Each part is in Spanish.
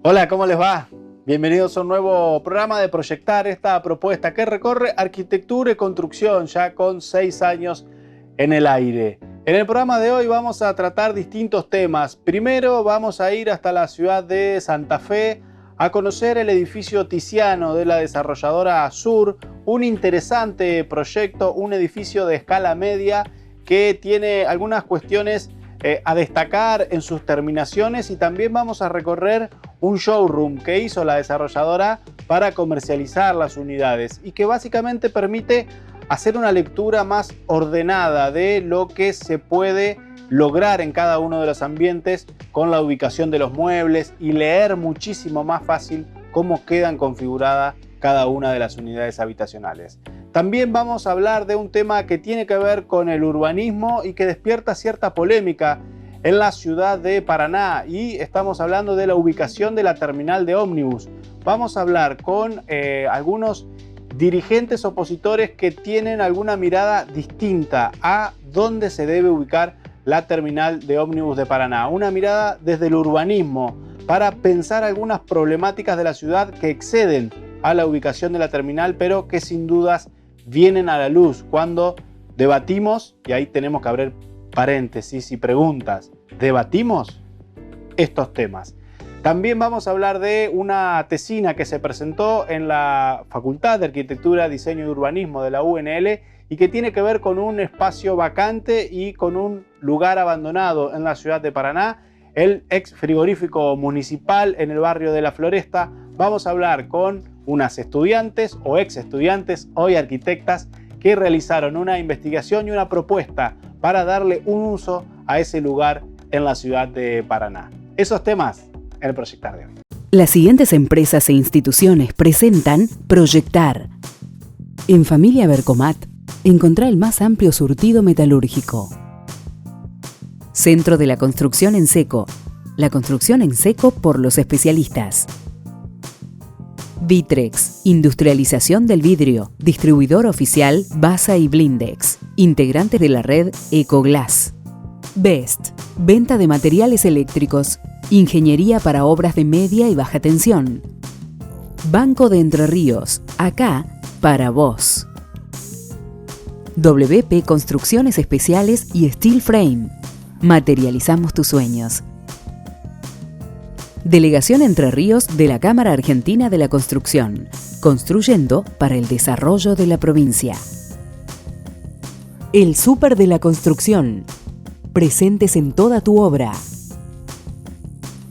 Hola, ¿cómo les va? Bienvenidos a un nuevo programa de Proyectar, esta propuesta que recorre arquitectura y construcción ya con 6 años en el aire. En el programa de hoy vamos a tratar distintos temas. Primero vamos a ir hasta la ciudad de Santa Fe a conocer el edificio Tiziano de la desarrolladora Sur, un interesante proyecto, un edificio de escala media que tiene algunas cuestiones a destacar en sus terminaciones, y también vamos a recorrer un showroom que hizo la desarrolladora para comercializar las unidades y que básicamente permite hacer una lectura más ordenada de lo que se puede lograr en cada uno de los ambientes con la ubicación de los muebles y leer muchísimo más fácil cómo quedan configuradas cada una de las unidades habitacionales. También vamos a hablar de un tema que tiene que ver con el urbanismo y que despierta cierta polémica en la ciudad de Paraná, y estamos hablando de la ubicación de la terminal de ómnibus. Vamos a hablar con algunos dirigentes opositores que tienen alguna mirada distinta a dónde se debe ubicar la terminal de ómnibus de Paraná. Una mirada desde el urbanismo para pensar algunas problemáticas de la ciudad que exceden a la ubicación de la terminal, pero que sin dudas vienen a la luz cuando debatimos, y ahí tenemos que abrir paréntesis y preguntas, ¿debatimos estos temas? También vamos a hablar de una tesina que se presentó en la Facultad de Arquitectura, Diseño y Urbanismo de la UNL y que tiene que ver con un espacio vacante y con un lugar abandonado en la ciudad de Paraná, el ex frigorífico municipal en el barrio de La Floresta. Vamos a hablar con unas estudiantes o ex estudiantes, hoy arquitectas, que realizaron una investigación y una propuesta para darle un uso a ese lugar en la ciudad de Paraná. Esos temas en el Proyectar de hoy. Las siguientes empresas e instituciones presentan Proyectar. En Familia Vercomat, encontrá el más amplio surtido metalúrgico. Centro de la Construcción en Seco. La construcción en seco por los especialistas. Vitrex, industrialización del vidrio, distribuidor oficial Basa y Blindex, integrante de la red Ecoglass. Best, venta de materiales eléctricos, ingeniería para obras de media y baja tensión. Banco de Entre Ríos, acá para vos. WP Construcciones Especiales y Steel Frame, materializamos tus sueños. Delegación Entre Ríos de la Cámara Argentina de la Construcción, construyendo para el desarrollo de la provincia. El Súper de la Construcción, presentes en toda tu obra.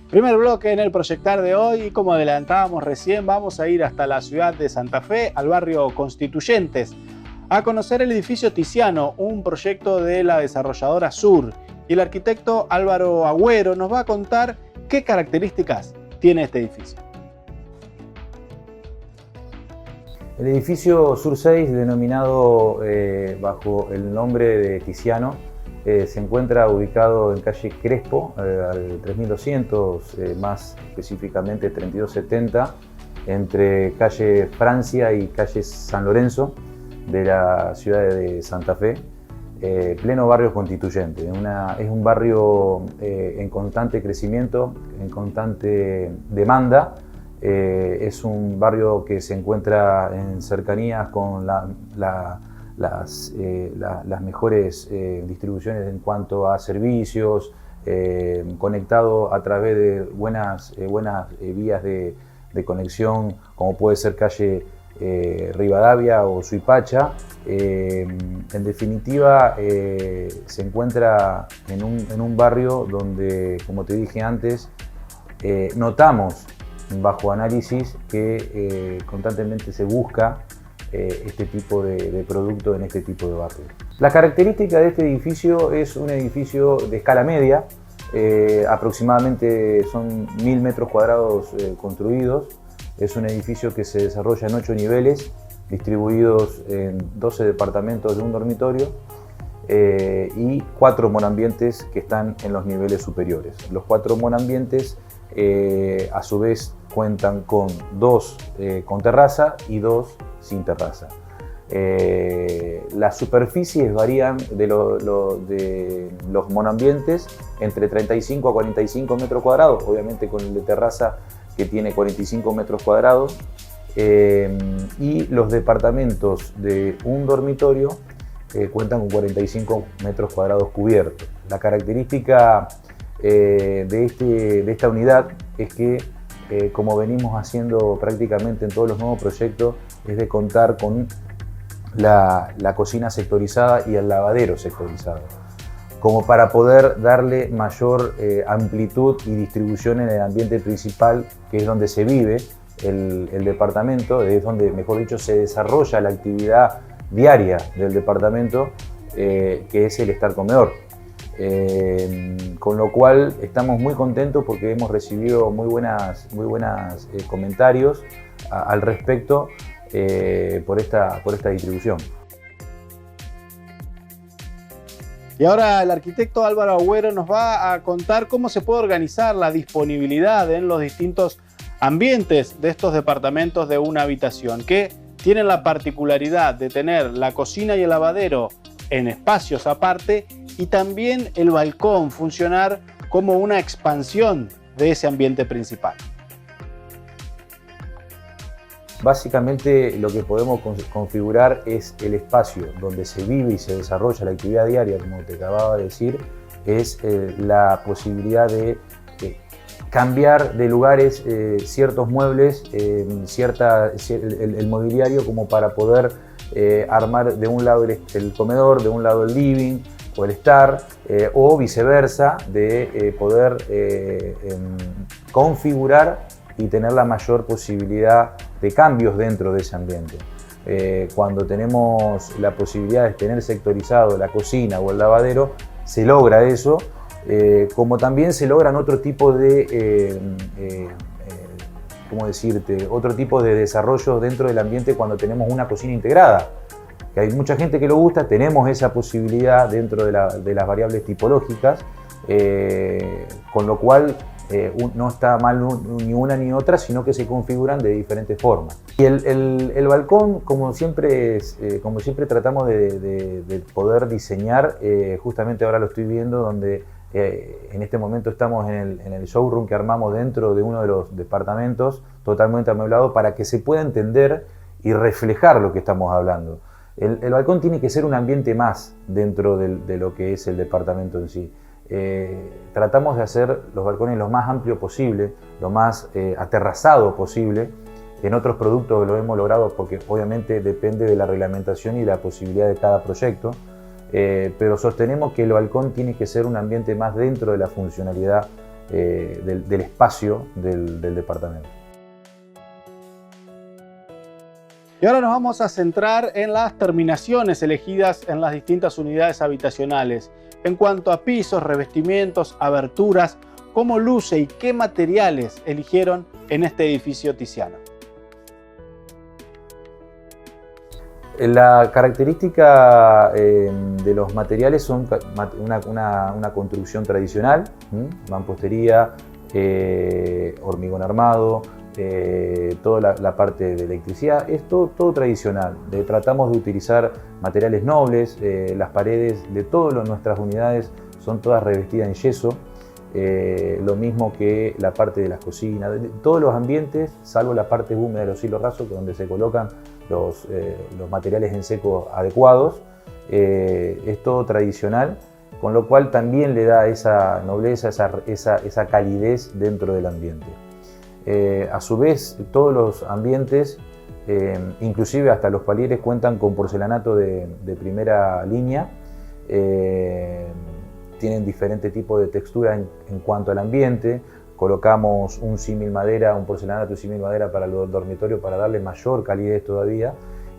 Primer bloque en el Proyectar de hoy, y como adelantábamos recién, vamos a ir hasta la ciudad de Santa Fe, al barrio Constituyentes, a conocer el edificio Tiziano, un proyecto de la desarrolladora Sur. Y el arquitecto Álvaro Agüero nos va a contar ¿qué características tiene este edificio? El edificio Sur 6, denominado bajo el nombre de Tiziano, se encuentra ubicado en calle Crespo, al 3200, más específicamente 3270, entre calle Francia y calle San Lorenzo de la ciudad de Santa Fe. Pleno barrio constituyente. Es un barrio en constante crecimiento, en constante demanda. Es un barrio que se encuentra en cercanías con las mejores distribuciones en cuanto a servicios, conectado a través de buenas vías de conexión, como puede ser calle Rivadavia o Suipacha. En definitiva, se encuentra en un barrio donde, como te dije antes, notamos bajo análisis que constantemente se busca este tipo de producto en este tipo de barrio. La característica de este edificio es un edificio de escala media, aproximadamente son 1000 metros cuadrados construidos. Es un edificio que se desarrolla en 8 niveles, distribuidos en 12 departamentos de un dormitorio y 4 monoambientes que están en los niveles superiores. Los 4 monoambientes a su vez cuentan con 2 con terraza y 2 sin terraza. Las superficies varían de los monoambientes entre 35 a 45 metros cuadrados, obviamente con el de terraza que tiene 45 metros cuadrados, y los departamentos de un dormitorio cuentan con 45 metros cuadrados cubiertos. La característica de esta unidad es que, como venimos haciendo prácticamente en todos los nuevos proyectos, es de contar con la cocina sectorizada y el lavadero sectorizado, como para poder darle mayor amplitud y distribución en el ambiente principal, que es donde se vive el departamento, es donde, mejor dicho, se desarrolla la actividad diaria del departamento, que es el estar comedor. Con lo cual estamos muy contentos porque hemos recibido muy buenos comentarios al respecto por esta distribución. Y ahora el arquitecto Álvaro Agüero nos va a contar cómo se puede organizar la disponibilidad en los distintos ambientes de estos departamentos de una habitación, que tienen la particularidad de tener la cocina y el lavadero en espacios aparte y también el balcón funcionar como una expansión de ese ambiente principal. Básicamente lo que podemos configurar es el espacio donde se vive y se desarrolla la actividad diaria, como te acababa de decir, es la posibilidad de cambiar de lugares ciertos muebles, el mobiliario, como para poder armar de un lado el comedor, de un lado el living o el estar, o viceversa, de poder configurar y tener la mayor posibilidad de cambios dentro de ese ambiente. Cuando tenemos la posibilidad de tener sectorizado la cocina o el lavadero, se logra eso, como también se logran otro tipo de ¿cómo decirte? Otro tipo de desarrollo dentro del ambiente cuando tenemos una cocina integrada. Que hay mucha gente que lo gusta, tenemos esa posibilidad dentro de las variables tipológicas, con lo cual no está mal ni una ni otra, sino que se configuran de diferentes formas. Y el balcón, como siempre tratamos de poder diseñar, justamente ahora lo estoy viendo, donde en este momento estamos en el showroom que armamos dentro de uno de los departamentos, totalmente amueblado, para que se pueda entender y reflejar lo que estamos hablando. El balcón tiene que ser un ambiente más dentro de lo que es el departamento en sí. Tratamos de hacer los balcones lo más amplio posible, lo más aterrazado posible. En otros productos lo hemos logrado porque obviamente depende de la reglamentación y la posibilidad de cada proyecto, pero sostenemos que el balcón tiene que ser un ambiente más dentro de la funcionalidad del espacio del departamento. Y ahora nos vamos a centrar en las terminaciones elegidas en las distintas unidades habitacionales. En cuanto a pisos, revestimientos, aberturas, cómo luce y qué materiales eligieron en este edificio tiziano. La característica de los materiales son una construcción tradicional, mampostería, hormigón armado, toda la parte de electricidad, es todo tradicional. Tratamos de utilizar materiales nobles, las paredes de todas nuestras unidades son todas revestidas en yeso, lo mismo que la parte de las cocinas, de todos los ambientes, salvo la parte húmeda de los hilos rasos, donde se colocan los materiales en seco adecuados. Es todo tradicional, con lo cual también le da esa nobleza, esa calidez dentro del ambiente. A su vez, todos los ambientes, inclusive hasta los palieres, cuentan con porcelanato de primera línea. Tienen diferentes tipos de textura en cuanto al ambiente. Colocamos un símil madera, un porcelanato símil madera para el dormitorio para darle mayor calidez todavía,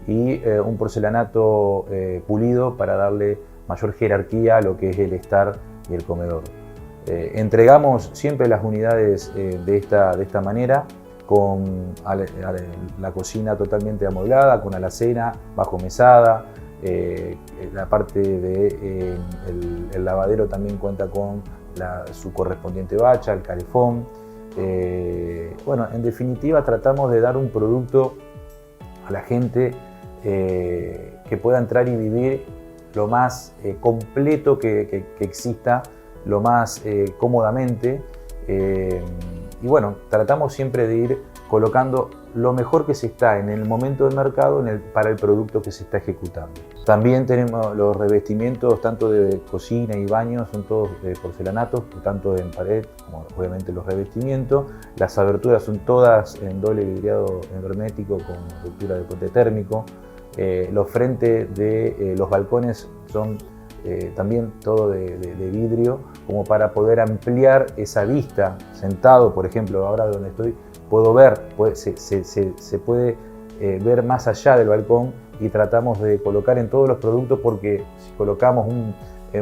y un porcelanato pulido para darle mayor jerarquía a lo que es el estar y el comedor. Entregamos siempre las unidades de esta manera, con la cocina totalmente amueblada, con alacena, bajo mesada. La parte del lavadero también cuenta con su correspondiente bacha, el calefón. Bueno, en definitiva tratamos de dar un producto a la gente que pueda entrar y vivir lo más completo que exista, lo más cómodamente, Y bueno, tratamos siempre de ir colocando lo mejor que se está en el momento del mercado para el producto que se está ejecutando. También tenemos los revestimientos, tanto de cocina y baño, son todos de porcelanatos, tanto en pared como obviamente los revestimientos. Las aberturas son todas en doble vidriado hermético con ruptura de puente térmico. Los frentes de los balcones son también todo de vidrio, como para poder ampliar esa vista. Sentado, por ejemplo, ahora donde estoy, puedo ver, se puede ver más allá del balcón, y tratamos de colocar en todos los productos, porque si colocamos un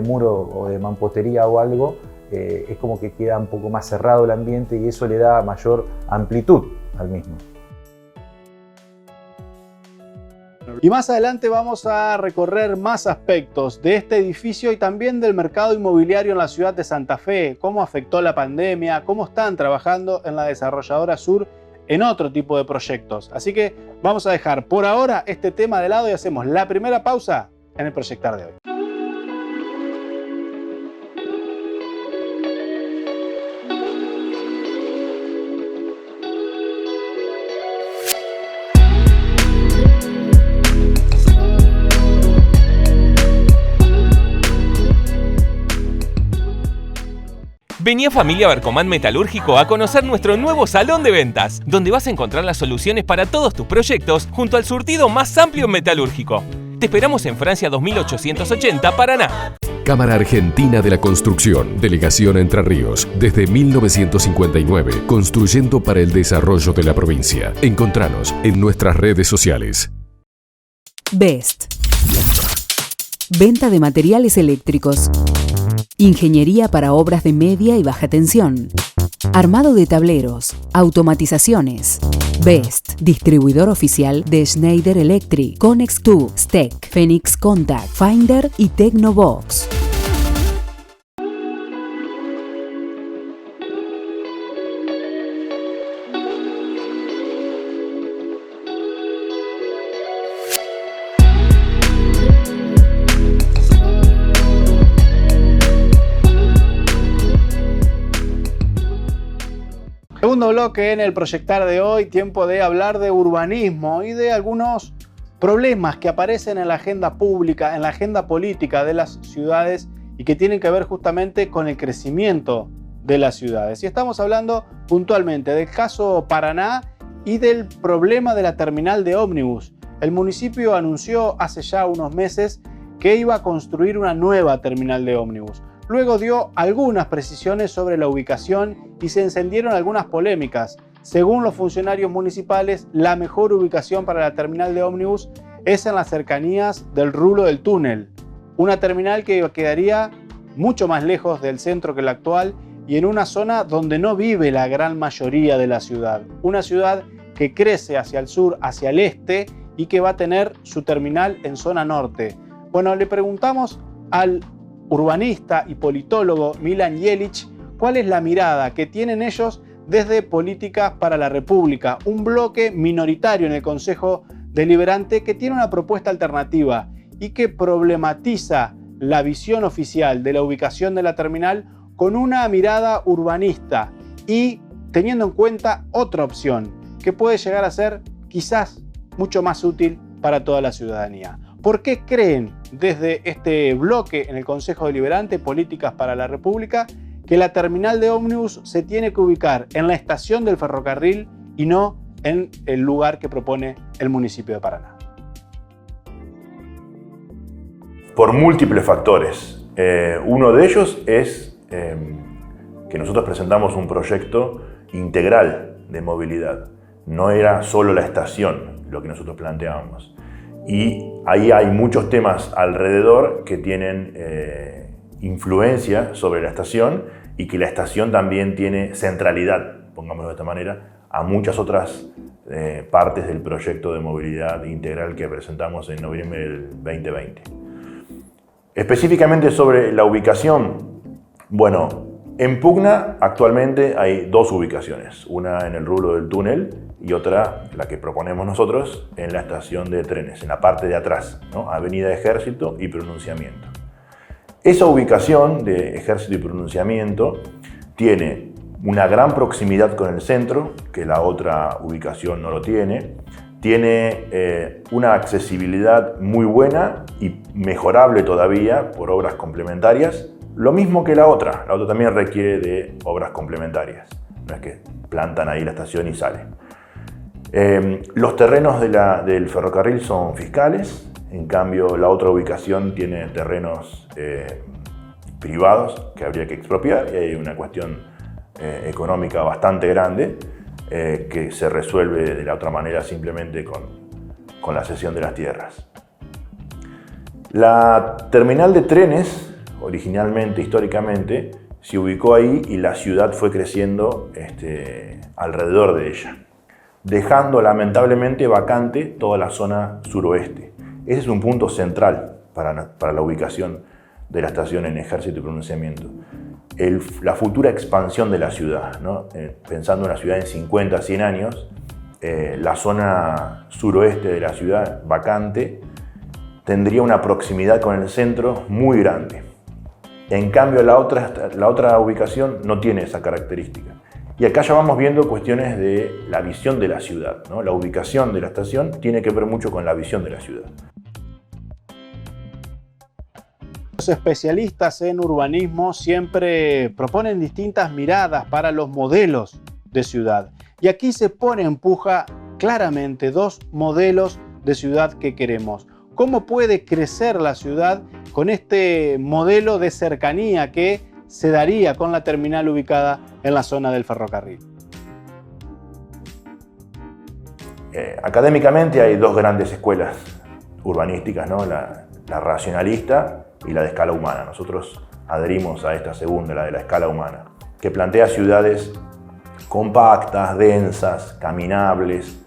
muro o de mampostería o algo, es como que queda un poco más cerrado el ambiente y eso le da mayor amplitud al mismo. Y más adelante vamos a recorrer más aspectos de este edificio y también del mercado inmobiliario en la ciudad de Santa Fe, cómo afectó la pandemia, cómo están trabajando en la desarrolladora Sur en otro tipo de proyectos. Así que vamos a dejar por ahora este tema de lado y hacemos la primera pausa en el Proyectar de hoy. Vení a Familia Bercomán Metalúrgico a conocer nuestro nuevo salón de ventas, donde vas a encontrar las soluciones para todos tus proyectos junto al surtido más amplio en metalúrgico. Te esperamos en Francia 2880, Paraná. Cámara Argentina de la Construcción, Delegación Entre Ríos, desde 1959, construyendo para el desarrollo de la provincia. Encontranos en nuestras redes sociales. BEST. Venta de materiales eléctricos. Ingeniería para obras de media y baja tensión. Armado de tableros. Automatizaciones. BEST. Distribuidor oficial de Schneider Electric, Connex2, STEC, Phoenix Contact, Finder y Tecnobox. Segundo bloque en el Proyectar de hoy, tiempo de hablar de urbanismo y de algunos problemas que aparecen en la agenda pública, en la agenda política de las ciudades y que tienen que ver justamente con el crecimiento de las ciudades. Y estamos hablando puntualmente del caso Paraná y del problema de la terminal de ómnibus. El municipio anunció hace ya unos meses que iba a construir una nueva terminal de ómnibus. Luego dio algunas precisiones sobre la ubicación y se encendieron algunas polémicas. Según los funcionarios municipales, la mejor ubicación para la terminal de ómnibus es en las cercanías del rulo del túnel. Una terminal que quedaría mucho más lejos del centro que la actual y en una zona donde no vive la gran mayoría de la ciudad. Una ciudad que crece hacia el sur, hacia el este y que va a tener su terminal en zona norte. Bueno, le preguntamos al urbanista y politólogo Milan Jelic cuál es la mirada que tienen ellos desde Políticas para la República, un bloque minoritario en el Consejo Deliberante que tiene una propuesta alternativa y que problematiza la visión oficial de la ubicación de la terminal con una mirada urbanista y teniendo en cuenta otra opción que puede llegar a ser quizás mucho más útil para toda la ciudadanía. ¿Por qué creen desde este bloque en el Consejo Deliberante, Políticas para la República, que la terminal de ómnibus se tiene que ubicar en la estación del ferrocarril y no en el lugar que propone el municipio de Paraná? Por múltiples factores. Uno de ellos es que nosotros presentamos un proyecto integral de movilidad. No era solo la estación lo que nosotros planteábamos. Y ahí hay muchos temas alrededor que tienen influencia sobre la estación y que la estación también tiene centralidad, pongámoslo de esta manera, a muchas otras partes del proyecto de movilidad integral que presentamos en noviembre del 2020. Específicamente sobre la ubicación, bueno, en Pugna actualmente hay dos ubicaciones, una en el rulo del túnel y otra, la que proponemos nosotros, en la estación de trenes, en la parte de atrás, ¿no? Avenida Ejército y Pronunciamiento. Esa ubicación de Ejército y Pronunciamiento tiene una gran proximidad con el centro, que la otra ubicación no lo tiene. Tiene una accesibilidad muy buena y mejorable todavía por obras complementarias, lo mismo que la otra. La otra también requiere de obras complementarias. No es que plantan ahí la estación y sale. Los terrenos del ferrocarril son fiscales, en cambio la otra ubicación tiene terrenos privados que habría que expropiar y hay una cuestión económica bastante grande que se resuelve de la otra manera simplemente con la cesión de las tierras. La terminal de trenes, originalmente, históricamente, se ubicó ahí y la ciudad fue creciendo alrededor de ella, dejando lamentablemente vacante toda la zona suroeste. Ese es un punto central para la ubicación de la estación en Ejército y Pronunciamiento. La futura expansión de la ciudad, ¿no? Pensando en una ciudad en 50, 100 años, la zona suroeste de la ciudad vacante tendría una proximidad con el centro muy grande. En cambio, la otra ubicación no tiene esa característica. Y acá ya vamos viendo cuestiones de la visión de la ciudad, ¿no? La ubicación de la estación tiene que ver mucho con la visión de la ciudad. Los especialistas en urbanismo siempre proponen distintas miradas para los modelos de ciudad. Y aquí se pone en puja claramente dos modelos de ciudad que queremos. ¿Cómo puede crecer la ciudad con este modelo de cercanía que se daría con la terminal ubicada en la zona del ferrocarril? Académicamente hay dos grandes escuelas urbanísticas, ¿no? La racionalista y la de escala humana. Nosotros adherimos a esta segunda, la de la escala humana, que plantea ciudades compactas, densas, caminables.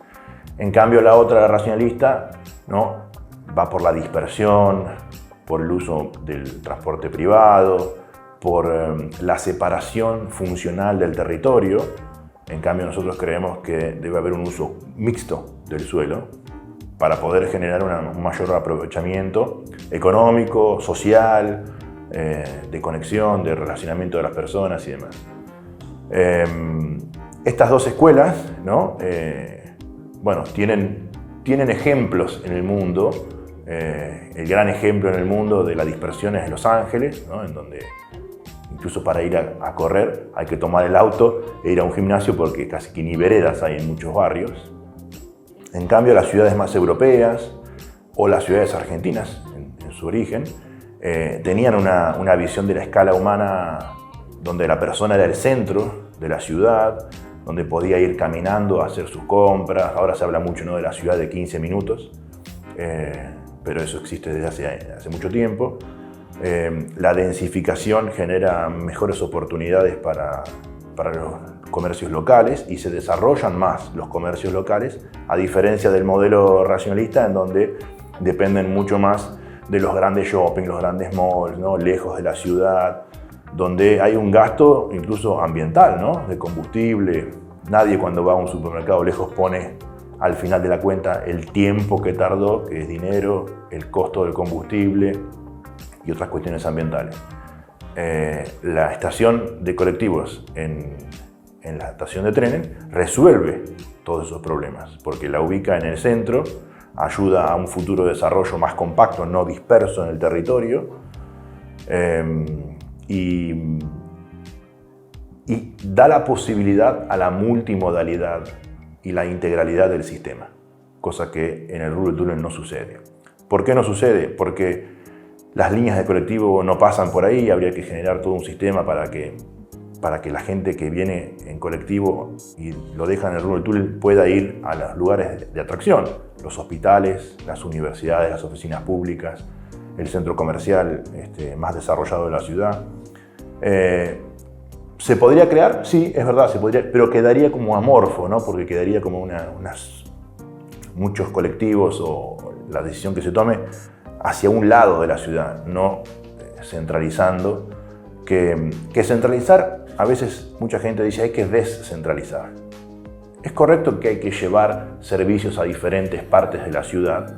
En cambio, la otra, la racionalista, ¿no? Va por la dispersión, por el uso del transporte privado, por la separación funcional del territorio. En cambio, nosotros creemos que debe haber un uso mixto del suelo para poder generar un mayor aprovechamiento económico, social, de conexión, de relacionamiento de las personas y demás. Estas dos escuelas, ¿no? Bueno, tienen ejemplos en el mundo. El gran ejemplo en el mundo de la dispersión es Los Ángeles, ¿no? En donde incluso para ir a correr hay que tomar el auto e ir a un gimnasio porque casi que ni veredas hay en muchos barrios. En cambio, las ciudades más europeas o las ciudades argentinas, en su origen, tenían una visión de la escala humana donde la persona era el centro de la ciudad, donde podía ir caminando a hacer sus compras. Ahora se habla mucho, ¿no? De la ciudad de 15 minutos, pero eso existe desde hace mucho tiempo. La densificación genera mejores oportunidades para los comercios locales y se desarrollan más los comercios locales, a diferencia del modelo racionalista en donde dependen mucho más de los grandes shopping, los grandes malls, ¿no? Lejos de la ciudad, donde hay un gasto incluso ambiental, ¿no? De combustible. Nadie cuando va a un supermercado lejos pone al final de la cuenta el tiempo que tardó, que es dinero, el costo del combustible y otras cuestiones ambientales. La estación de colectivos en la estación de trenes resuelve todos esos problemas, porque la ubica en el centro, ayuda a un futuro desarrollo más compacto, no disperso en el territorio, y da la posibilidad a la multimodalidad y la integralidad del sistema, cosa que en el Rural Tunnel no sucede. ¿Por qué no sucede? Porque las líneas de colectivo no pasan por ahí, habría que generar todo un sistema para que la gente que viene en colectivo y lo deja en el Rural Tunnel pueda ir a los lugares de atracción, los hospitales, las universidades, las oficinas públicas, el centro comercial más desarrollado de la ciudad. ¿Se podría crear? Sí, es verdad, se podría, pero quedaría como amorfo, ¿no? Porque quedaría como muchos colectivos o la decisión que se tome hacia un lado de la ciudad, no centralizando. Que centralizar, a veces mucha gente dice hay que descentralizar. Es correcto que hay que llevar servicios a diferentes partes de la ciudad,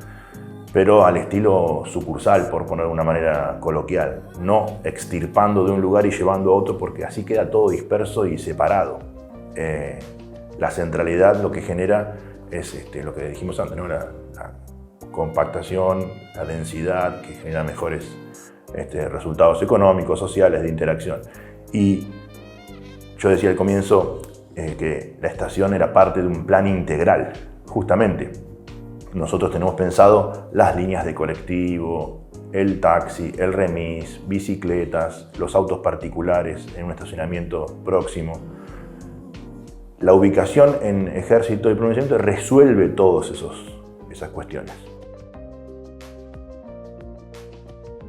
pero al estilo sucursal, por poner de una manera coloquial, no extirpando de un lugar y llevando a otro, porque así queda todo disperso y separado. La centralidad lo que genera es lo que dijimos antes, ¿no? La compactación, la densidad, que genera mejores resultados económicos, sociales, de interacción. Y yo decía al comienzo que la estación era parte de un plan integral, justamente. Nosotros tenemos pensado las líneas de colectivo, el taxi, el remis, bicicletas, los autos particulares en un estacionamiento próximo. La ubicación en Ejército y Pronunciamiento resuelve todas esas cuestiones.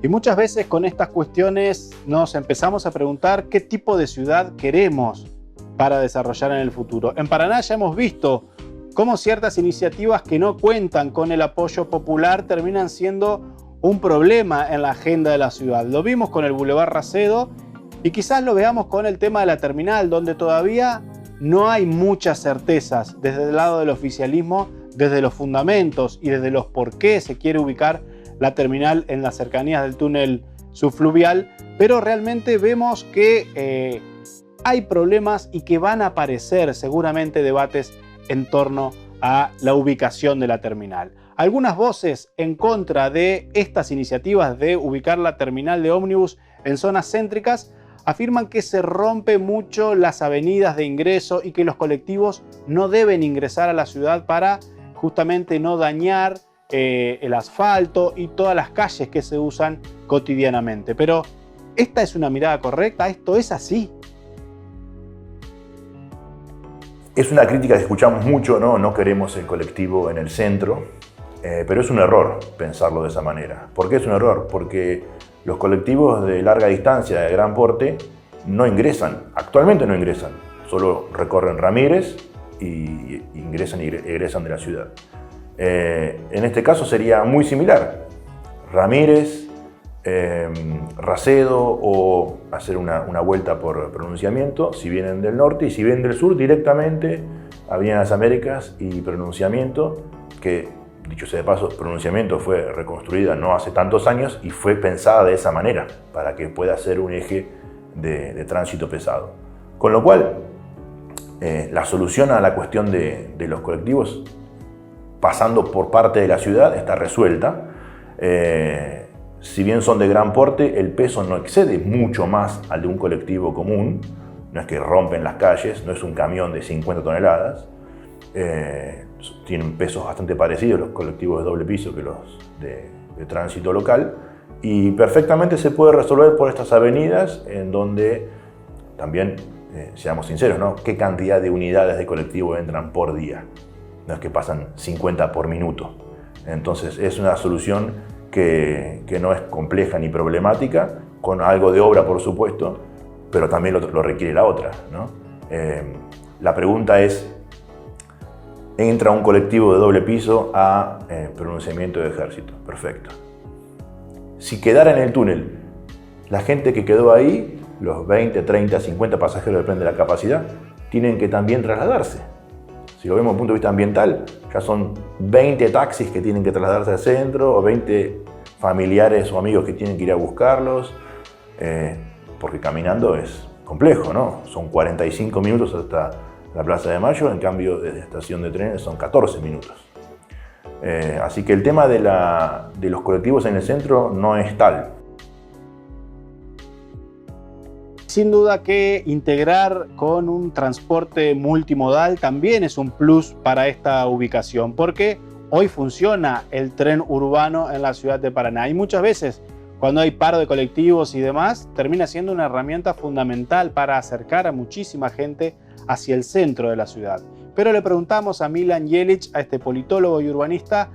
Y muchas veces con estas cuestiones nos empezamos a preguntar qué tipo de ciudad queremos para desarrollar en el futuro. En Paraná ya hemos visto cómo ciertas iniciativas que no cuentan con el apoyo popular terminan siendo un problema en la agenda de la ciudad. Lo vimos con el Boulevard Racedo y quizás lo veamos con el tema de la terminal, donde todavía no hay muchas certezas desde el lado del oficialismo, desde los fundamentos y desde los por qué se quiere ubicar la terminal en las cercanías del túnel subfluvial, pero realmente vemos que hay problemas y que van a aparecer seguramente debates en torno a la ubicación de la terminal. Algunas voces en contra de estas iniciativas de ubicar la terminal de ómnibus en zonas céntricas afirman que se rompe mucho las avenidas de ingreso y que los colectivos no deben ingresar a la ciudad para justamente no dañar el asfalto y todas las calles que se usan cotidianamente. Pero, ¿esta es una mirada correcta? ¿Esto es así? Es una crítica que escuchamos mucho, ¿no? No queremos el colectivo en el centro, pero es un error pensarlo de esa manera. ¿Por qué es un error? Porque los colectivos de larga distancia, de gran porte, no ingresan, actualmente no ingresan, solo recorren Ramírez y ingresan y egresan de la ciudad. En este caso sería muy similar, Ramírez, Racedo o hacer una vuelta por Pronunciamiento si vienen del norte, y si vienen del sur directamente Avenida Las Américas y Pronunciamiento, que dicho sea de paso, Pronunciamiento fue reconstruida no hace tantos años y fue pensada de esa manera para que pueda ser un eje de tránsito pesado. Con lo cual, la solución a la cuestión de los colectivos pasando por parte de la ciudad está resuelta. Si bien son de gran porte, el peso no excede mucho más al de un colectivo común. No es que rompen las calles, no es un camión de 50 toneladas. Tienen pesos bastante parecidos los colectivos de doble piso que los de tránsito local. Y perfectamente se puede resolver por estas avenidas en donde también, seamos sinceros, ¿no? ¿Qué cantidad de unidades de colectivo entran por día? No es que pasan 50 por minuto. Entonces es una solución que no es compleja ni problemática, con algo de obra por supuesto, pero también lo requiere la otra, ¿no? La pregunta es, entra un colectivo de doble piso a Pronunciamiento de Ejército, perfecto. Si quedara en el túnel, la gente que quedó ahí, los 20, 30, 50 pasajeros, depende de la capacidad, tienen que también trasladarse. Si lo vemos desde el punto de vista ambiental, ya son 20 taxis que tienen que trasladarse al centro, o 20 familiares o amigos que tienen que ir a buscarlos, porque caminando es complejo, ¿no? Son 45 minutos hasta la Plaza de Mayo, en cambio desde la estación de trenes son 14 minutos. Así que el tema de los colectivos en el centro no es tal. Sin duda que integrar con un transporte multimodal también es un plus para esta ubicación, porque hoy funciona el tren urbano en la ciudad de Paraná y muchas veces cuando hay paro de colectivos y demás, termina siendo una herramienta fundamental para acercar a muchísima gente hacia el centro de la ciudad. Pero le preguntamos a Milan Jelic, a este politólogo y urbanista,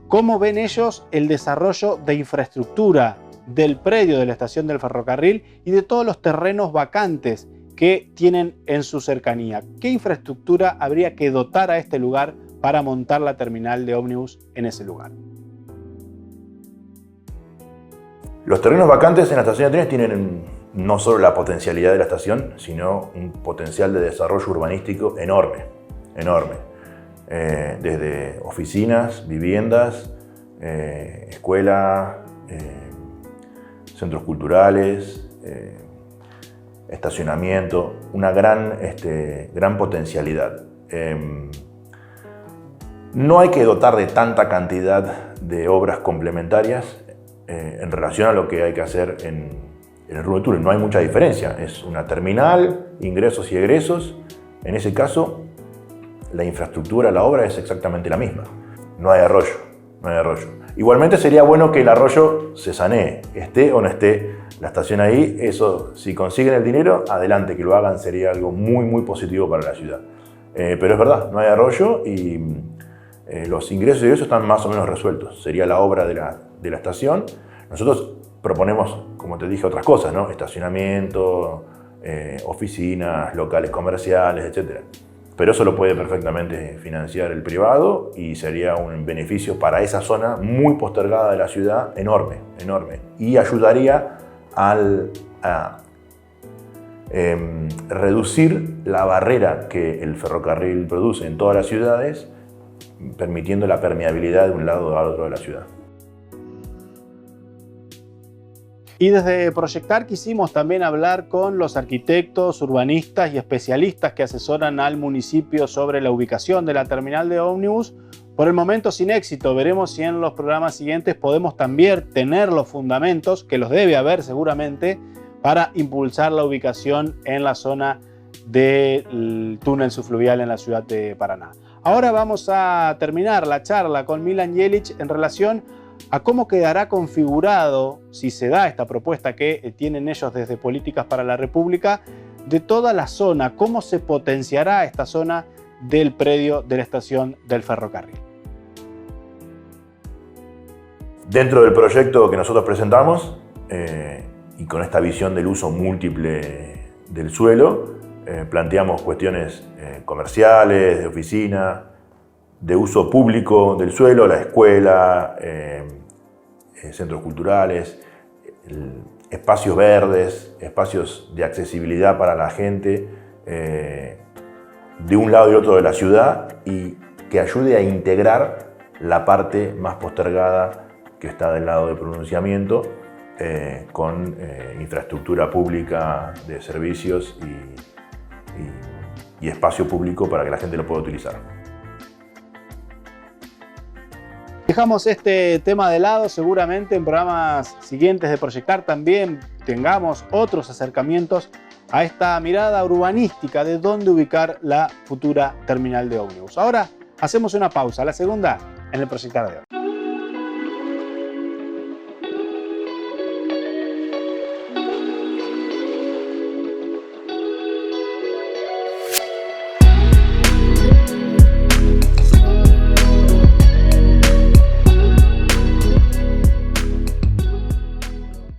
cómo ven ellos el desarrollo de infraestructura del predio de la estación del ferrocarril y de todos los terrenos vacantes que tienen en su cercanía. ¿Qué infraestructura habría que dotar a este lugar para montar la terminal de ómnibus en ese lugar? Los terrenos vacantes en la estación de trenes tienen no solo la potencialidad de la estación, sino un potencial de desarrollo urbanístico enorme, enorme. Desde oficinas, viviendas, escuela, centros culturales, estacionamiento, una gran potencialidad. No hay que dotar de tanta cantidad de obras complementarias en relación a lo que hay que hacer en el rubro de túnel. No hay mucha diferencia, es una terminal, ingresos y egresos. En ese caso, la infraestructura, la obra es exactamente la misma. No hay arroyo, no hay arroyo. Igualmente sería bueno que el arroyo se sanee, esté o no esté la estación ahí. Eso, si consiguen el dinero, adelante, que lo hagan, sería algo muy positivo para la ciudad. Pero es verdad, no hay arroyo y los ingresos y egresos están más o menos resueltos. Sería la obra de la estación. Nosotros proponemos, como te dije, otras cosas, ¿no? Estacionamiento, oficinas, locales comerciales, etc. Pero eso lo puede perfectamente financiar el privado y sería un beneficio para esa zona muy postergada de la ciudad enorme. Y ayudaría a reducir la barrera que el ferrocarril produce en todas las ciudades, permitiendo la permeabilidad de un lado a otro de la ciudad. Y desde Proyectar quisimos también hablar con los arquitectos, urbanistas y especialistas que asesoran al municipio sobre la ubicación de la terminal de ómnibus. Por el momento sin éxito, veremos si en los programas siguientes podemos también tener los fundamentos, que los debe haber seguramente, para impulsar la ubicación en la zona del túnel subfluvial en la ciudad de Paraná. Ahora vamos a terminar la charla con Milan Jelic en relación a cómo quedará configurado, si se da esta propuesta que tienen ellos desde Políticas para la República, de toda la zona, cómo se potenciará esta zona del predio de la estación del ferrocarril. Dentro del proyecto que nosotros presentamos, y con esta visión del uso múltiple del suelo, planteamos cuestiones comerciales, de oficina, de uso público del suelo, la escuela, centros culturales, espacios verdes, espacios de accesibilidad para la gente de un lado y otro de la ciudad, y que ayude a integrar la parte más postergada que está del lado de pronunciamiento con infraestructura pública de servicios y espacio público para que la gente lo pueda utilizar. Dejamos este tema de lado, seguramente en programas siguientes de Proyectar también tengamos otros acercamientos a esta mirada urbanística de dónde ubicar la futura terminal de ómnibus. Ahora hacemos una pausa, la segunda en el Proyectar de hoy.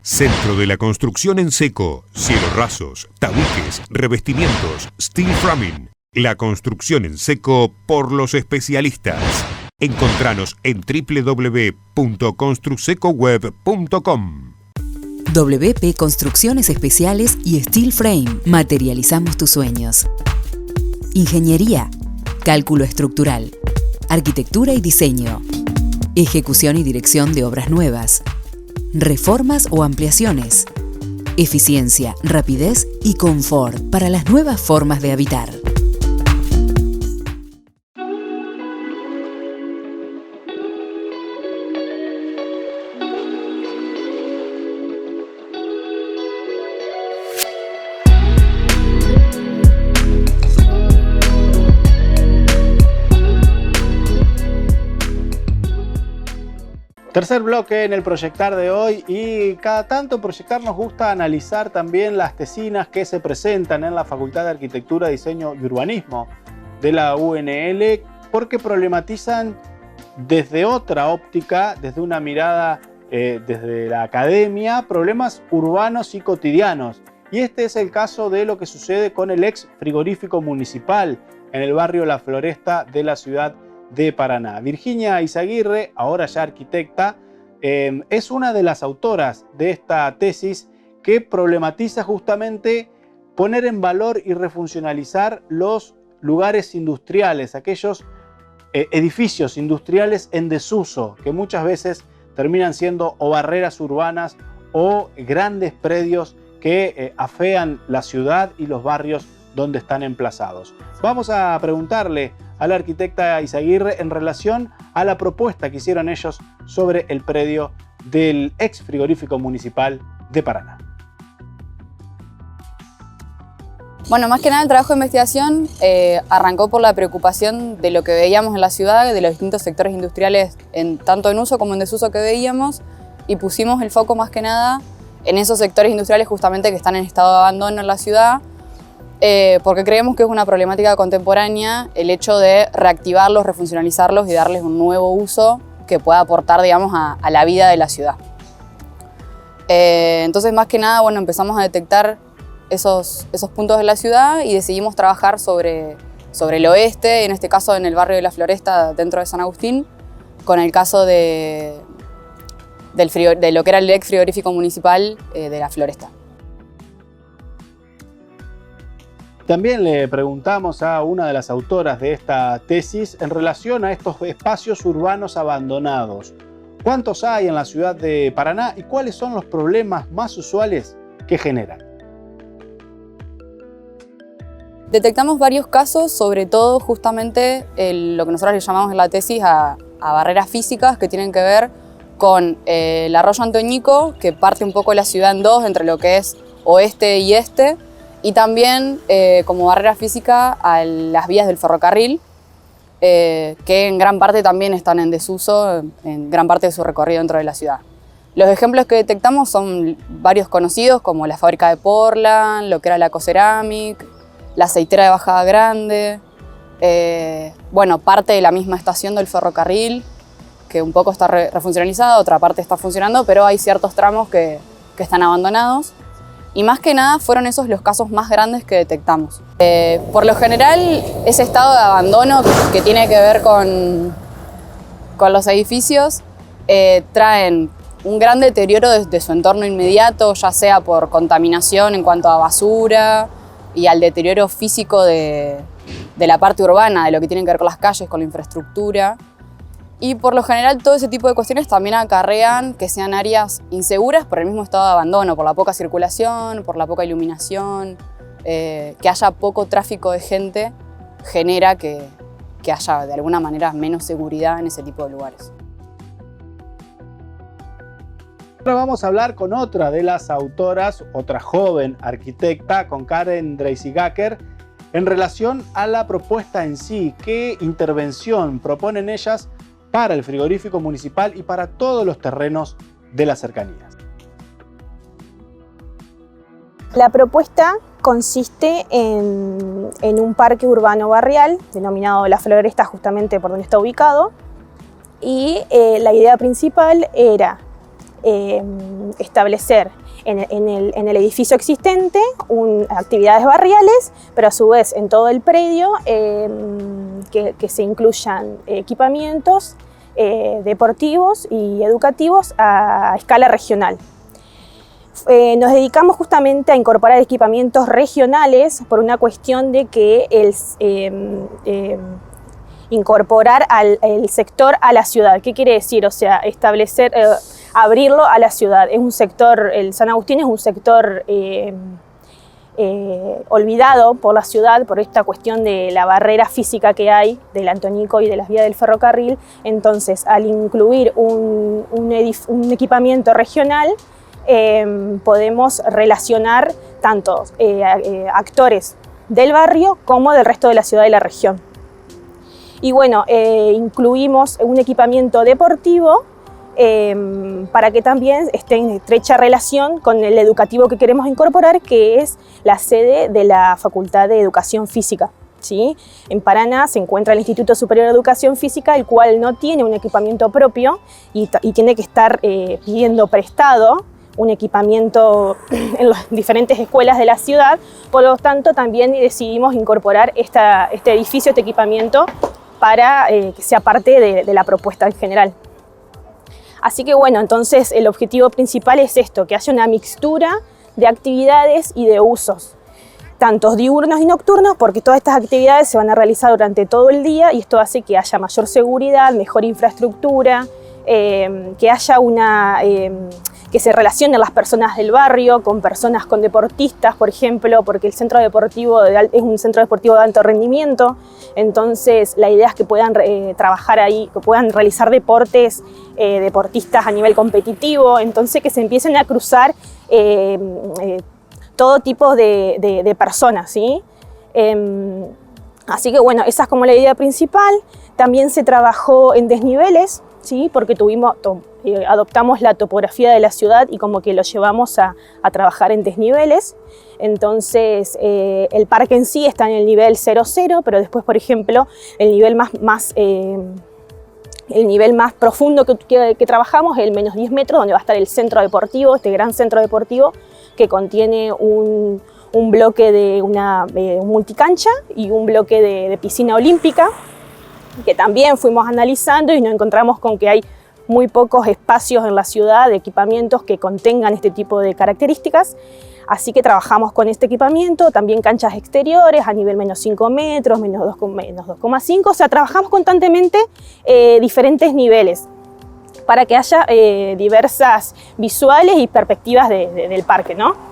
Centro de la construcción en seco, cielos rasos, tabiques, revestimientos, steel framing. La construcción en seco por los especialistas. Encontranos en www.construsecoweb.com. WP Construcciones Especiales y Steel Frame. Materializamos tus sueños. Ingeniería, cálculo estructural, arquitectura y diseño, ejecución y dirección de obras nuevas, reformas o ampliaciones, eficiencia, rapidez y confort para las nuevas formas de habitar. Tercer bloque en el Proyectar de hoy, y cada tanto Proyectar nos gusta analizar también las tesinas que se presentan en la Facultad de Arquitectura, Diseño y Urbanismo de la UNL, porque problematizan desde otra óptica, desde una mirada desde la academia, problemas urbanos y cotidianos. Y este es el caso de lo que sucede con el ex frigorífico municipal en el barrio La Floresta de la ciudad de Paraná. Virginia Izaguirre, ahora ya arquitecta, es una de las autoras de esta tesis que problematiza justamente poner en valor y refuncionalizar los lugares industriales, aquellos edificios industriales en desuso, que muchas veces terminan siendo o barreras urbanas o grandes predios que afean la ciudad y los barrios donde están emplazados. Vamos a preguntarle a la arquitecta Izaguirre en relación a la propuesta que hicieron ellos sobre el predio del ex frigorífico municipal de Paraná. Bueno, más que nada el trabajo de investigación arrancó por la preocupación de lo que veíamos en la ciudad, de los distintos sectores industriales, tanto en uso como en desuso que veíamos, y pusimos el foco más que nada en esos sectores industriales justamente que están en estado de abandono en la ciudad, porque creemos que es una problemática contemporánea el hecho de reactivarlos, refuncionalizarlos y darles un nuevo uso que pueda aportar, digamos, a la vida de la ciudad. Entonces, más que nada, bueno, empezamos a detectar esos puntos de la ciudad y decidimos trabajar sobre el oeste, en este caso en el barrio de La Floresta, dentro de San Agustín, con el caso de lo que era el ex frigorífico municipal de La Floresta. También le preguntamos a una de las autoras de esta tesis en relación a estos espacios urbanos abandonados. ¿Cuántos hay en la ciudad de Paraná y cuáles son los problemas más usuales que generan? Detectamos varios casos, sobre todo justamente lo que nosotros le llamamos en la tesis a barreras físicas que tienen que ver con el arroyo Antoñico, que parte un poco la ciudad en dos, entre lo que es oeste y este, y también como barrera física a las vías del ferrocarril, que en gran parte también están en desuso en gran parte de su recorrido dentro de la ciudad. Los ejemplos que detectamos son varios conocidos, como la fábrica de Portland, lo que era la Coceramic, la aceitera de Bajada Grande, bueno, parte de la misma estación del ferrocarril, que un poco está refuncionalizada, otra parte está funcionando, pero hay ciertos tramos que están abandonados. Y más que nada fueron esos los casos más grandes que detectamos. Por lo general, ese estado de abandono que tiene que ver con los edificios traen un gran deterioro de su entorno inmediato, ya sea por contaminación en cuanto a basura, y al deterioro físico de la parte urbana, de lo que tiene que ver con las calles, con la infraestructura. Y por lo general todo ese tipo de cuestiones también acarrean que sean áreas inseguras por el mismo estado de abandono, por la poca circulación, por la poca iluminación, que haya poco tráfico de gente genera que haya de alguna manera menos seguridad en ese tipo de lugares. Ahora vamos a hablar con otra de las autoras, otra joven arquitecta, con Karen Dreisigacker, en relación a la propuesta en sí. ¿Qué intervención proponen ellas para el frigorífico municipal y para todos los terrenos de las cercanías? La propuesta consiste en un parque urbano barrial, denominado La Floresta, justamente por donde está ubicado, y la idea principal era establecer en el edificio existente actividades barriales, pero a su vez en todo el predio que se incluyan equipamientos deportivos y educativos a escala regional. Nos dedicamos justamente a incorporar equipamientos regionales por una cuestión de que incorporar el sector a la ciudad. ¿Qué quiere decir? O sea, establecer, abrirlo a la ciudad. Es un sector, el San Agustín es un sector olvidado por la ciudad por esta cuestión de la barrera física que hay del Antoñico y de las vías del ferrocarril. Entonces, al incluir un equipamiento regional, podemos relacionar tanto actores del barrio como del resto de la ciudad y la región. Y bueno, incluimos un equipamiento deportivo para que también esté en estrecha relación con el educativo que queremos incorporar, que es la sede de la Facultad de Educación Física. ¿Sí? En Paraná se encuentra el Instituto Superior de Educación Física, el cual no tiene un equipamiento propio y tiene que estar pidiendo prestado un equipamiento en las diferentes escuelas de la ciudad. Por lo tanto, también decidimos incorporar este edificio, este equipamiento, para que sea parte de la propuesta en general. Así que bueno, entonces el objetivo principal es esto, que haya una mixtura de actividades y de usos. tanto diurnos y nocturnos, porque todas estas actividades se van a realizar durante todo el día y esto hace que haya mayor seguridad, mejor infraestructura, que haya que se relacionen las personas del barrio con personas, con deportistas, por ejemplo, porque el centro deportivo es un centro deportivo de alto rendimiento, entonces la idea es que puedan trabajar ahí, que puedan realizar deportes, deportistas a nivel competitivo, entonces que se empiecen a cruzar todo tipo de personas, ¿sí? Así que bueno, esa es como la idea principal. También se trabajó en desniveles, ¿sí? Porque adoptamos la topografía de la ciudad y como que lo llevamos a trabajar en desniveles. Entonces el parque en sí está en el nivel 0,0, pero después, por ejemplo, el nivel más profundo que trabajamos es el menos 10 metros, donde va a estar el centro deportivo, este gran centro deportivo que contiene un bloque de una multicancha y un bloque de piscina olímpica, que también fuimos analizando y nos encontramos con que hay muy pocos espacios en la ciudad de equipamientos que contengan este tipo de características. Así que trabajamos con este equipamiento, también canchas exteriores a nivel menos 5 metros, menos 2,5, o sea, trabajamos constantemente diferentes niveles para que haya diversas visuales y perspectivas del parque, ¿no?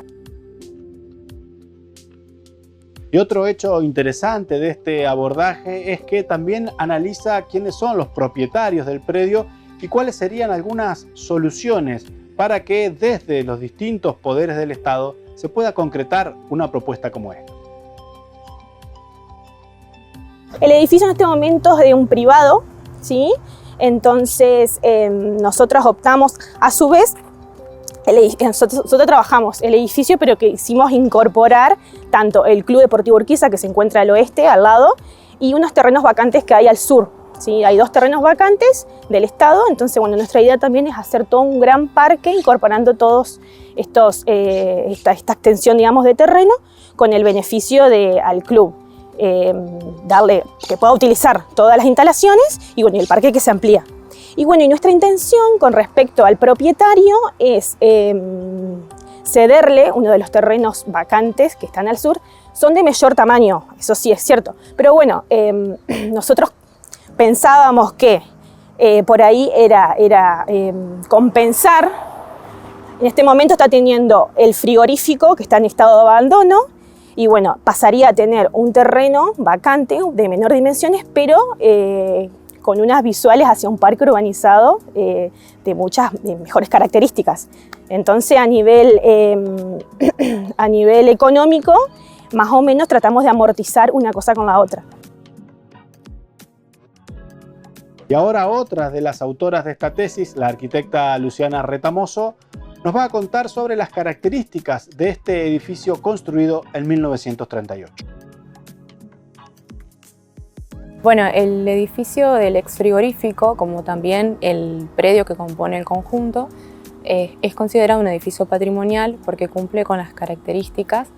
Y otro hecho interesante de este abordaje es que también analiza quiénes son los propietarios del predio y cuáles serían algunas soluciones para que desde los distintos poderes del Estado se pueda concretar una propuesta como esta. El edificio en este momento es de un privado, ¿sí? Entonces nosotros optamos, a su vez, nosotros trabajamos el edificio, pero que hicimos incorporar tanto el Club Deportivo Urquiza, que se encuentra al oeste, al lado, y unos terrenos vacantes que hay al sur. ¿Sí? Hay 2 terrenos vacantes del Estado, entonces bueno, nuestra idea también es hacer todo un gran parque incorporando todos esta extensión, digamos, de terreno con el beneficio al club, darle que pueda utilizar todas las instalaciones y bueno, el parque que se amplía. Y bueno, y nuestra intención con respecto al propietario es cederle uno de los terrenos vacantes que están al sur, son de mayor tamaño, eso sí es cierto, pero bueno, nosotros pensábamos que por ahí era compensar. En este momento está teniendo el frigorífico que está en estado de abandono y bueno, pasaría a tener un terreno vacante de menor dimensiones, pero con unas visuales hacia un parque urbanizado de mejores características. Entonces a nivel económico, más o menos tratamos de amortizar una cosa con la otra. Y ahora otra de las autoras de esta tesis, la arquitecta Luciana Retamoso, nos va a contar sobre las características de este edificio construido en 1938. Bueno, el edificio del ex frigorífico, como también el predio que compone el conjunto, es considerado un edificio patrimonial porque cumple con las características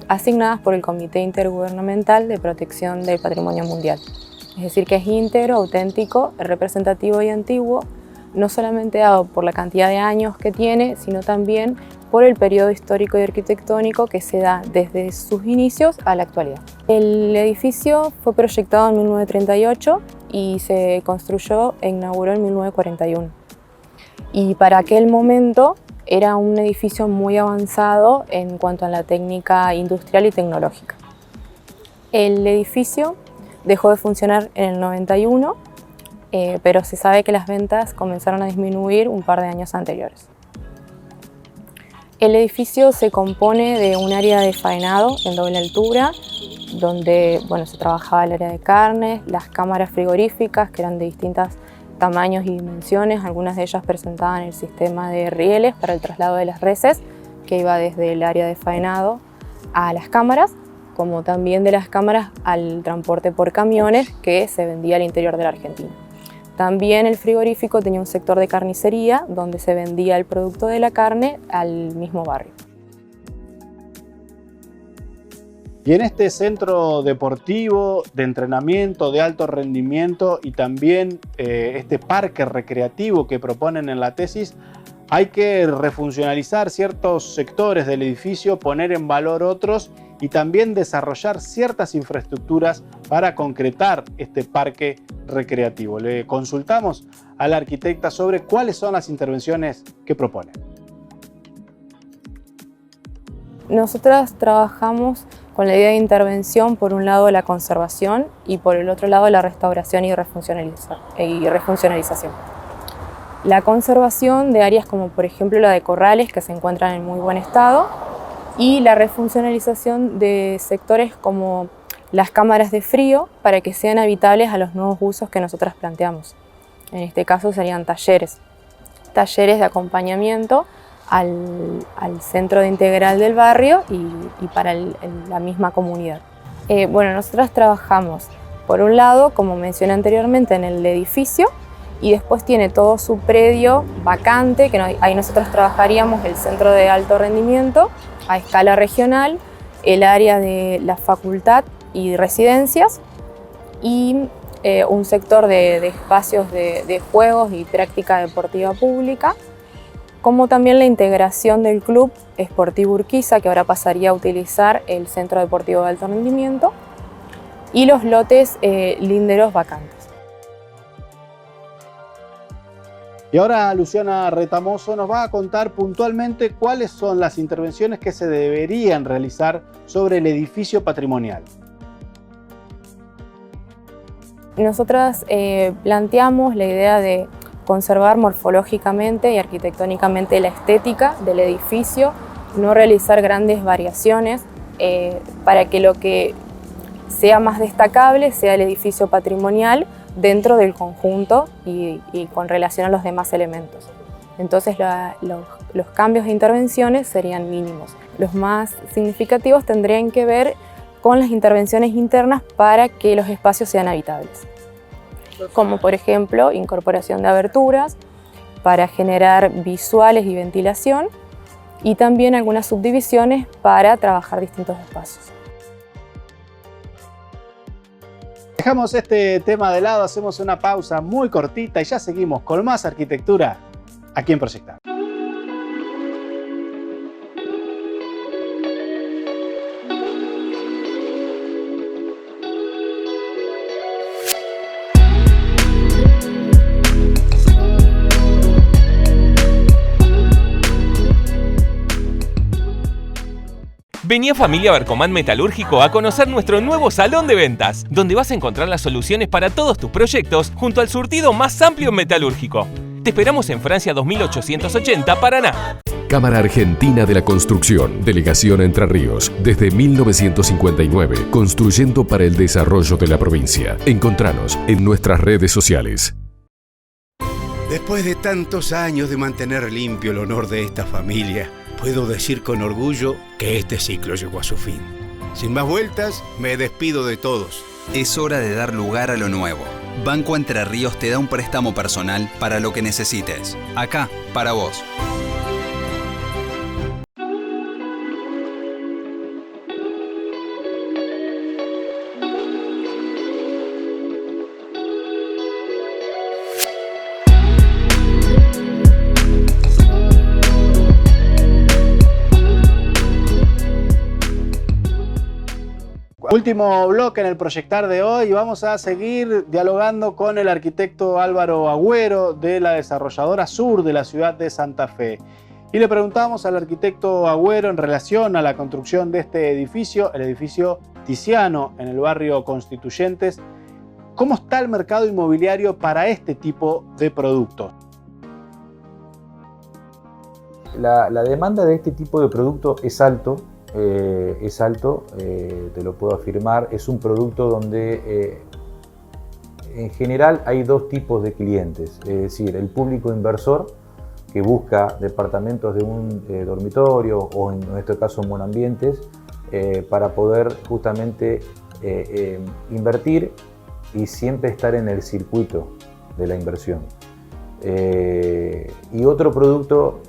asignadas por el Comité Intergubernamental de Protección del Patrimonio Mundial. Es decir, que es íntegro, auténtico, representativo y antiguo, no solamente dado por la cantidad de años que tiene, sino también por el periodo histórico y arquitectónico que se da desde sus inicios a la actualidad. El edificio fue proyectado en 1938 y se construyó e inauguró en 1941. Y para aquel momento era un edificio muy avanzado en cuanto a la técnica industrial y tecnológica. El edificio dejó de funcionar en el 91, pero se sabe que las ventas comenzaron a disminuir un par de años anteriores. El edificio se compone de un área de faenado en doble altura, donde se trabajaba el área de carnes, las cámaras frigoríficas, que eran de distintos tamaños y dimensiones. Algunas de ellas presentaban el sistema de rieles para el traslado de las reses, que iba desde el área de faenado a las cámaras, como también de las cámaras al transporte por camiones que se vendía al interior de la Argentina. También el frigorífico tenía un sector de carnicería donde se vendía el producto de la carne al mismo barrio. Y en este centro deportivo de entrenamiento de alto rendimiento y también este parque recreativo que proponen en la tesis, hay que refuncionalizar ciertos sectores del edificio, poner en valor otros y también desarrollar ciertas infraestructuras para concretar este parque recreativo. Le consultamos a la arquitecta sobre cuáles son las intervenciones que propone. Nosotras trabajamos con la idea de intervención, por un lado la conservación y por el otro lado la restauración y refuncionalización. La conservación de áreas como por ejemplo la de corrales que se encuentran en muy buen estado y la refuncionalización de sectores como las cámaras de frío para que sean habitables a los nuevos usos que nosotras planteamos. En este caso serían talleres de acompañamiento al centro de integral del barrio y para la misma comunidad. Bueno, nosotras trabajamos por un lado, como mencioné anteriormente, en el edificio y después tiene todo su predio vacante, que ahí nosotros trabajaríamos el centro de alto rendimiento a escala regional, el área de la facultad y residencias y un sector de espacios de juegos y práctica deportiva pública, como también la integración del Club Esportivo Urquiza, que ahora pasaría a utilizar el Centro Deportivo de Alto Rendimiento, y los lotes linderos vacantes. Y ahora Luciana Retamoso nos va a contar puntualmente cuáles son las intervenciones que se deberían realizar sobre el edificio patrimonial. Nosotras planteamos la idea de conservar morfológicamente y arquitectónicamente la estética del edificio, no realizar grandes variaciones para que lo que sea más destacable sea el edificio patrimonial dentro del conjunto y con relación a los demás elementos. Entonces los cambios de intervenciones serían mínimos. Los más significativos tendrían que ver con las intervenciones internas para que los espacios sean habitables, como por ejemplo incorporación de aberturas para generar visuales y ventilación y también algunas subdivisiones para trabajar distintos espacios. Dejamos este tema de lado, hacemos una pausa muy cortita y ya seguimos con más arquitectura aquí en Proyectar. Vení a Familia Bercomán Metalúrgico a conocer nuestro nuevo salón de ventas, donde vas a encontrar las soluciones para todos tus proyectos junto al surtido más amplio en metalúrgico. Te esperamos en Francia 2880, Paraná. Cámara Argentina de la Construcción, Delegación Entre Ríos, desde 1959, construyendo para el desarrollo de la provincia. Encontranos en nuestras redes sociales. Después de tantos años de mantener limpio el honor de esta familia, puedo decir con orgullo que este ciclo llegó a su fin. Sin más vueltas, me despido de todos. Es hora de dar lugar a lo nuevo. Banco Entre Ríos te da un préstamo personal para lo que necesites. Acá, para vos. Último bloque en el Proyectar de hoy y vamos a seguir dialogando con el arquitecto Álvaro Agüero de la desarrolladora Sur de la ciudad de Santa Fe. Y le preguntamos al arquitecto Agüero en relación a la construcción de este edificio, el edificio Tiziano en el barrio Constituyentes, ¿cómo está el mercado inmobiliario para este tipo de productos? La demanda de este tipo de producto es alto. Te lo puedo afirmar. Es un producto donde en general hay dos tipos de clientes, es decir, el público inversor que busca departamentos de un dormitorio o en nuestro caso monoambientes para poder justamente invertir y siempre estar en el circuito de la inversión. Y otro producto,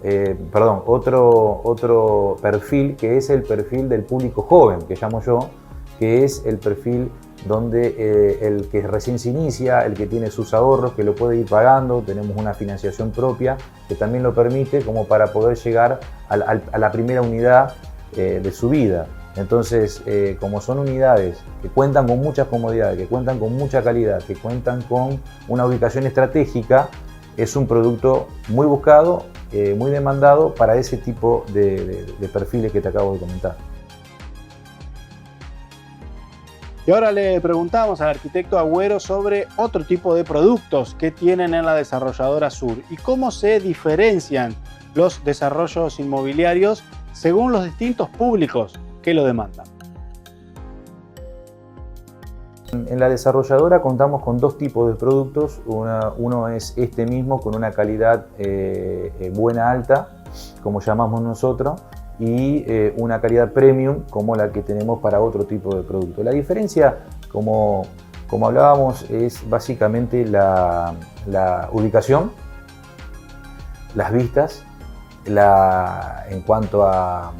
otro perfil que es el perfil del público joven, que llamo yo, que es el perfil donde el que recién se inicia, el que tiene sus ahorros, que lo puede ir pagando, tenemos una financiación propia que también lo permite como para poder llegar a la primera unidad de su vida. Entonces, como son unidades que cuentan con muchas comodidades, que cuentan con mucha calidad, que cuentan con una ubicación estratégica, es un producto muy buscado, muy demandado para ese tipo de perfiles que te acabo de comentar. Y ahora le preguntamos al arquitecto Agüero sobre otro tipo de productos que tienen en la desarrolladora Sur y cómo se diferencian los desarrollos inmobiliarios según los distintos públicos que lo demandan. En la desarrolladora contamos con dos tipos de productos. Uno es este mismo con una calidad buena alta, como llamamos nosotros, y una calidad premium como la que tenemos para otro tipo de producto. La diferencia, como hablábamos, es básicamente la ubicación, las vistas, en cuanto a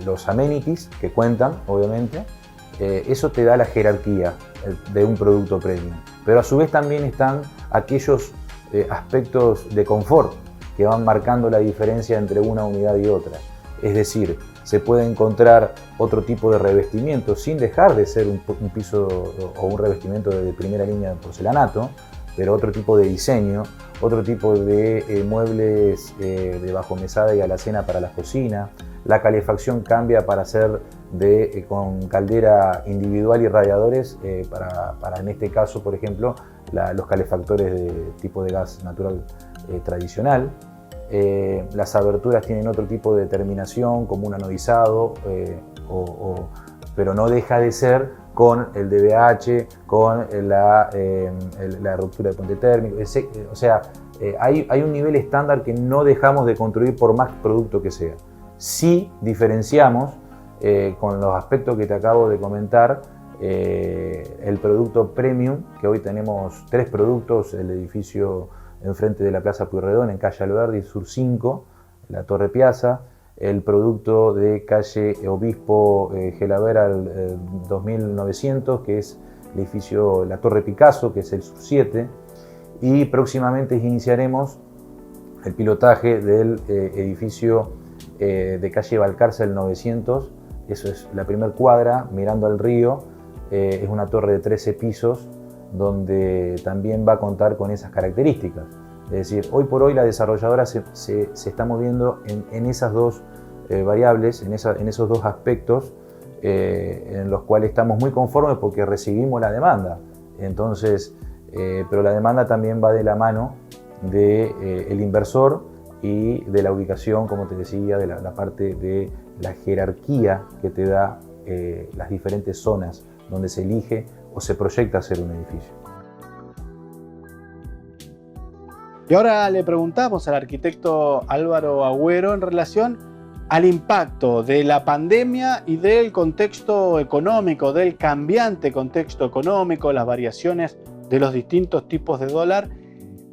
los amenities que cuentan, obviamente. Eso te da la jerarquía de un producto premium. Pero a su vez también están aquellos aspectos de confort que van marcando la diferencia entre una unidad y otra. Es decir, se puede encontrar otro tipo de revestimiento sin dejar de ser un piso o un revestimiento de primera línea de porcelanato, pero otro tipo de diseño, otro tipo de muebles de bajo mesada y alacena para la cocina. La calefacción cambia para ser con caldera individual y radiadores para en este caso, por ejemplo, los calefactores de tipo de gas natural tradicional. Las aberturas tienen otro tipo de terminación, como un anodizado, pero no deja de ser con el DBH, con la ruptura de puente térmico. O sea, hay un nivel estándar que no dejamos de construir por más producto que sea. Sí diferenciamos con los aspectos que te acabo de comentar el producto premium, que hoy tenemos 3 productos: el edificio enfrente de la Plaza Pueyrredón, en calle Alberdi, Sur 5, la Torre Piazza, el producto de calle Obispo Gelavera 2900, que es el edificio La Torre Picasso, que es el Sur 7, y próximamente iniciaremos el pilotaje del edificio de calle Valcárcel 900. Eso es la primera cuadra mirando al río. Es una torre de 13 pisos donde también va a contar con esas características. Es decir, hoy por hoy la desarrolladora se está moviendo en esas dos variables, en esos dos aspectos en los cuales estamos muy conformes porque recibimos la demanda. Entonces, pero la demanda también va de la mano del inversor y de la ubicación, como te decía, de la parte de la jerarquía que te da las diferentes zonas donde se elige o se proyecta hacer un edificio. Y ahora le preguntamos al arquitecto Álvaro Agüero en relación al impacto de la pandemia y del contexto económico, del cambiante contexto económico, las variaciones de los distintos tipos de dólar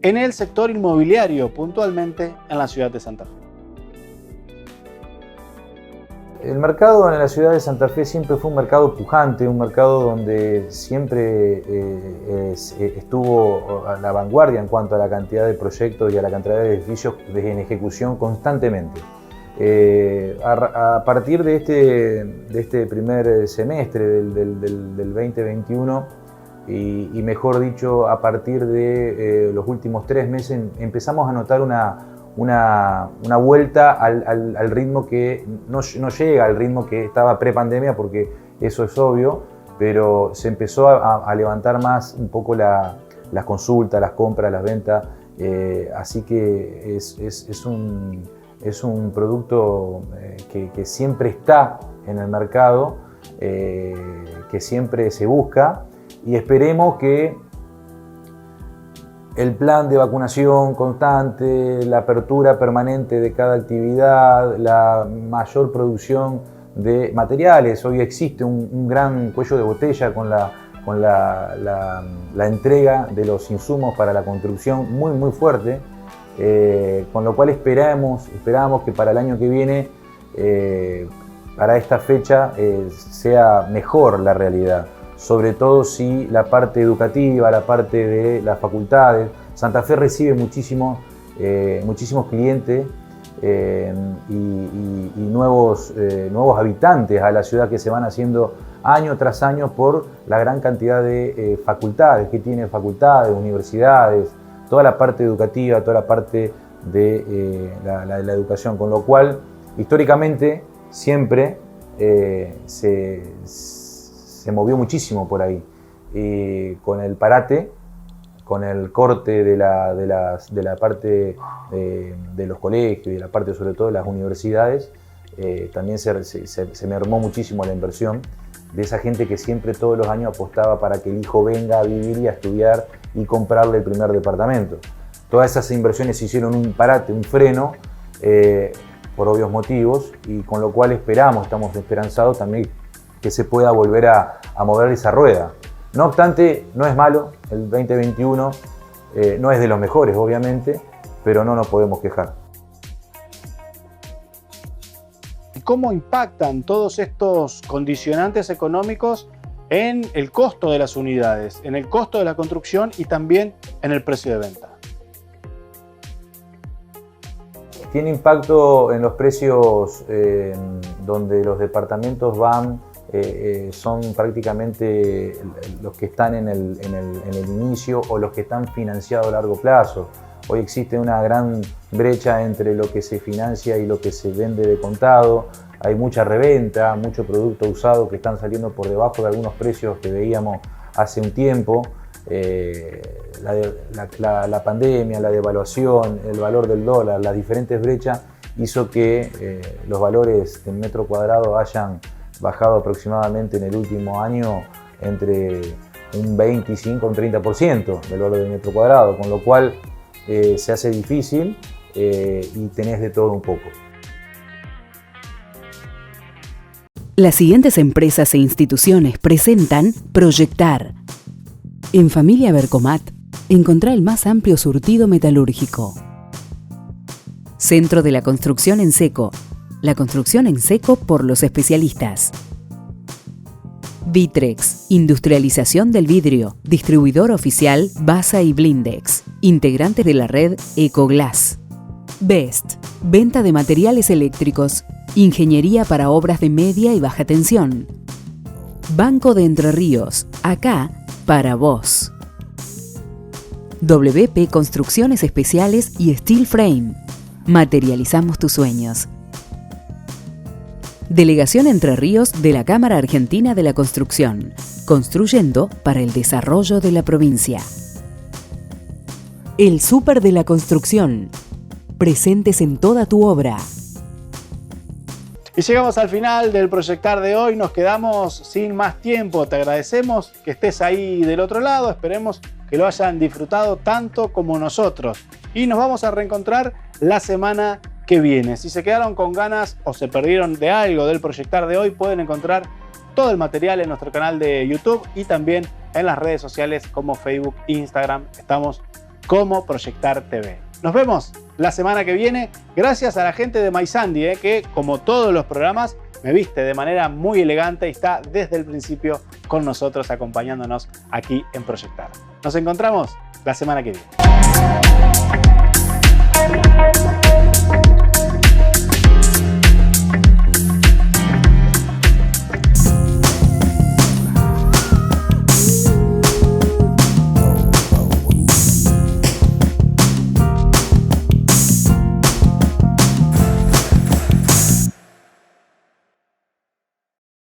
en el sector inmobiliario, puntualmente en la ciudad de Santa Fe. El mercado en la ciudad de Santa Fe siempre fue un mercado pujante, un mercado donde siempre estuvo a la vanguardia en cuanto a la cantidad de proyectos y a la cantidad de edificios en ejecución constantemente. A partir de este primer semestre del 2021, y mejor dicho, a partir de los últimos 3 meses, empezamos a notar una vuelta al ritmo que no llega al ritmo que estaba pre-pandemia, porque eso es obvio, pero se empezó a levantar más un poco las consultas, las compras, las ventas, así que es un producto que siempre está en el mercado, que siempre se busca, y esperemos que el plan de vacunación constante, la apertura permanente de cada actividad, la mayor producción de materiales. Hoy existe un gran cuello de botella con la entrega de los insumos para la construcción muy fuerte, con lo cual esperamos que para el año que viene, para esta fecha, sea mejor la realidad. Sobre todo si la parte educativa, la parte de las facultades. Santa Fe recibe muchísimos clientes y nuevos habitantes a la ciudad que se van haciendo año tras año por la gran cantidad de facultades que tiene, facultades, universidades, toda la parte educativa, toda la parte de la educación, con lo cual históricamente siempre se movió muchísimo por ahí. Con el parate, con el corte de la parte de los colegios y de la parte sobre todo de las universidades, también se mermó muchísimo la inversión de esa gente que siempre todos los años apostaba para que el hijo venga a vivir y a estudiar y comprarle el primer departamento. Todas esas inversiones hicieron un parate, un freno, por obvios motivos, y con lo cual estamos esperanzados también que se pueda volver a mover esa rueda. No obstante, no es malo, el 2021 no es de los mejores, obviamente, pero no nos podemos quejar. ¿Cómo impactan todos estos condicionantes económicos en el costo de las unidades, en el costo de la construcción y también en el precio de venta? Tiene impacto en los precios donde los departamentos son prácticamente los que están en el inicio o los que están financiados a largo plazo. Hoy existe una gran brecha entre lo que se financia y lo que se vende de contado. Hay mucha reventa, mucho producto usado que están saliendo por debajo de algunos precios que veíamos hace un tiempo. La pandemia, la devaluación, el valor del dólar, las diferentes brechas hizo que los valores en metro cuadrado hayan bajado aproximadamente en el último año entre un 25 a un 30% del valor del metro cuadrado, con lo cual se hace difícil y tenés de todo un poco. Las siguientes empresas e instituciones presentan Proyectar. En Familia Vercomat, encontrá el más amplio surtido metalúrgico. Centro de la Construcción en Seco. La construcción en seco por los especialistas. Vitrex, industrialización del vidrio, distribuidor oficial Basa y Blindex, integrante de la red Ecoglass. Best, venta de materiales eléctricos, ingeniería para obras de media y baja tensión. Banco de Entre Ríos, acá para vos. WP Construcciones Especiales y Steel Frame, materializamos tus sueños. Delegación Entre Ríos de la Cámara Argentina de la Construcción, construyendo para el desarrollo de la provincia. El Súper de la Construcción, presentes en toda tu obra. Y llegamos al final del Proyectar de hoy, nos quedamos sin más tiempo. Te agradecemos que estés ahí del otro lado, esperemos que lo hayan disfrutado tanto como nosotros. Y nos vamos a reencontrar la semana que viene. Si se quedaron con ganas o se perdieron de algo del Proyectar de hoy, pueden encontrar todo el material en nuestro canal de YouTube y también en las redes sociales como Facebook e Instagram. Estamos como Proyectar TV. Nos vemos la semana que viene. Gracias a la gente de MySandy, que como todos los programas me viste de manera muy elegante y está desde el principio con nosotros acompañándonos aquí en Proyectar. Nos encontramos la semana que viene.